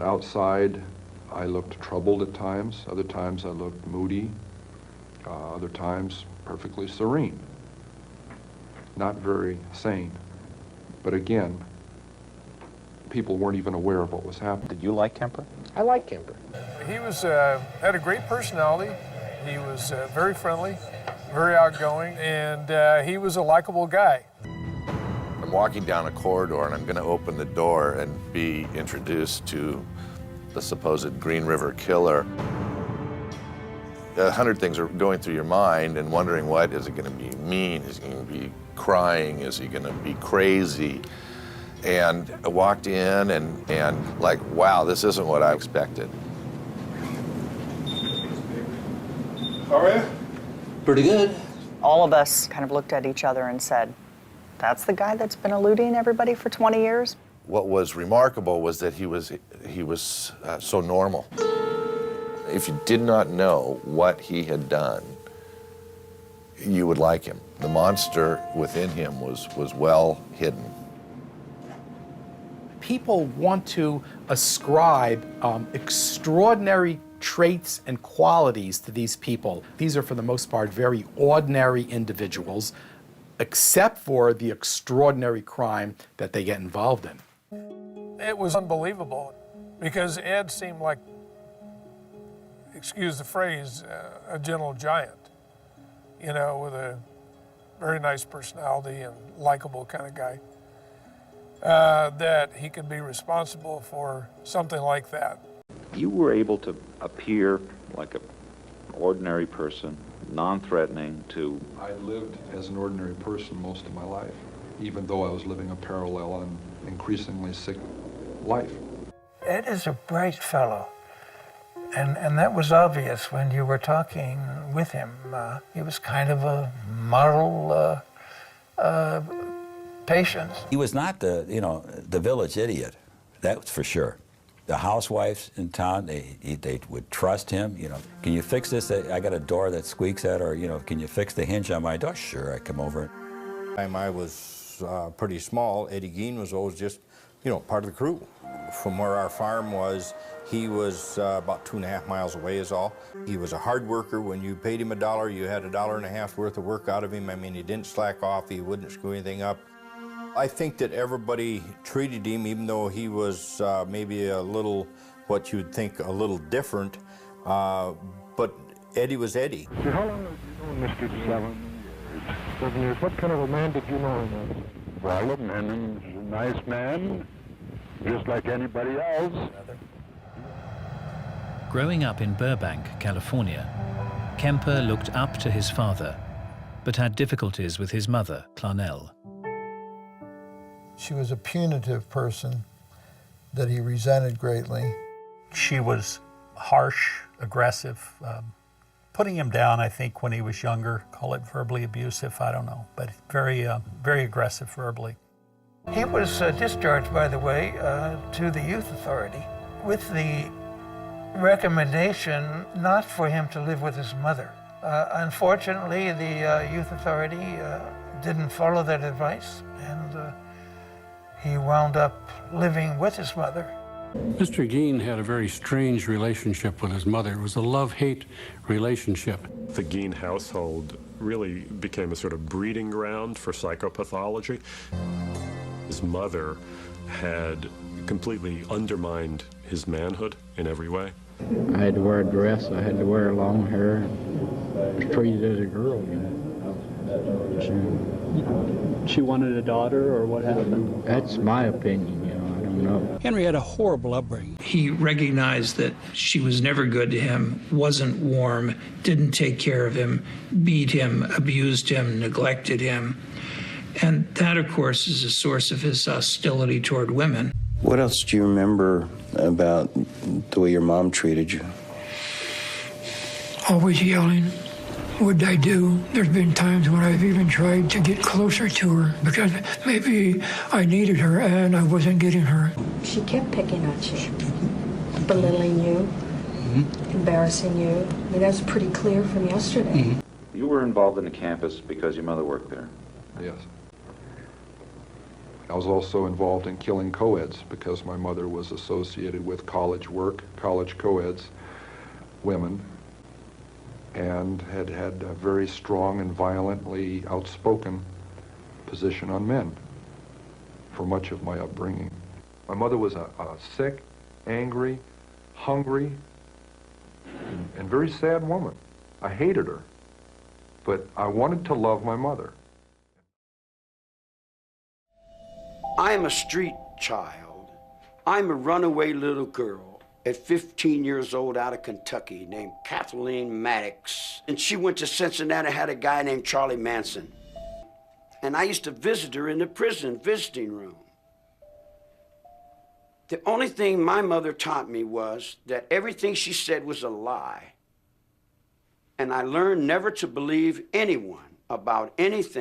Outside, I looked troubled at times. Other times I looked moody. Other times perfectly serene. Not very sane. But again, people weren't even aware of what was happening. Did you like Kemper? I like Kemper. He was had a great personality. He was very friendly, very outgoing, and he was a likable guy. I'm walking down a corridor and I'm going to open the door and be introduced to the supposed Green River Killer. 100 things are going through your mind and wondering, what is it going to be? Mean? Is he going to be crying? Is he going to be crazy? And I walked in and like, wow, this isn't what I expected. How are you? Pretty good. All of us kind of looked at each other and said, that's the guy that's been eluding everybody for 20 years? What was remarkable was that he was so normal. If you did not know what he had done, you would like him. The monster within him was well hidden. People want to ascribe extraordinary traits and qualities to these people. These are, for the most part, very ordinary individuals, except for the extraordinary crime that they get involved in. It was unbelievable because Ed seemed like, excuse the phrase, a gentle giant, you know, with a very nice personality and likable kind of guy, that he could be responsible for something like that. You were able to appear like an ordinary person, non-threatening to... I lived as an ordinary person most of my life, even though I was living a parallel and increasingly sick life. Ed is a bright fellow, and that was obvious when you were talking with him. He was kind of a model patient. He was not the village idiot, that's for sure. The housewives in town, they would trust him. Can you fix this? I got a door that squeaks at, or can you fix the hinge on my door? Sure, I come over. I was pretty small. Eddie Gein was always just, part of the crew. From where our farm was, he was about 2.5 miles away is all. He was a hard worker. When you paid him $1, you had $1.50 worth of work out of him. I mean, he didn't slack off. He wouldn't screw anything up. I think that everybody treated him, even though he was maybe a little, what you'd think, a little different, but Eddie was Eddie. How long have you known Mr. Gein? 7 years. 7 years. What kind of a man did you know him as? Well, a man, he's a nice man, just like anybody else. Growing up in Burbank, California, Kemper looked up to his father, but had difficulties with his mother, Clarnell. She was a punitive person that he resented greatly. She was harsh, aggressive, putting him down, I think, when he was younger. Call it verbally abusive, I don't know, but very, very aggressive verbally. He was discharged, by the way, to the youth authority with the recommendation not for him to live with his mother. Unfortunately, the youth authority didn't follow that advice, and he wound up living with his mother. Mr. Gein had a very strange relationship with his mother. It was a love-hate relationship. The Gein household really became a sort of breeding ground for psychopathology. His mother had completely undermined his manhood in every way. I had to wear a dress, I had to wear long hair. I was treated as a girl, She wanted a daughter, or what happened? That's my opinion, I don't know. Henry had a horrible upbringing. He recognized that she was never good to him, wasn't warm, didn't take care of him, beat him, abused him, neglected him. And that, of course, is a source of his hostility toward women. What else do you remember about the way your mom treated you? Always yelling. What did I do? There's been times when I've even tried to get closer to her because maybe I needed her and I wasn't getting her. She kept picking at you, belittling you, embarrassing you. I mean, that was pretty clear from yesterday. You were involved in the campus because your mother worked there. Yes. I was also involved in killing co-eds because my mother was associated with college work, college co-eds, women, and had had a very strong and violently outspoken position on men for much of my upbringing. My mother was a sick, angry, hungry, and very sad woman. I hated her, but I wanted to love my mother. I'm a street child. I'm a runaway little girl at 15 years old out of Kentucky named Kathleen Maddox. And she went to Cincinnati, had a guy named Charlie Manson. And I used to visit her in the prison visiting room. The only thing my mother taught me was that everything she said was a lie. And I learned never to believe anyone about anything.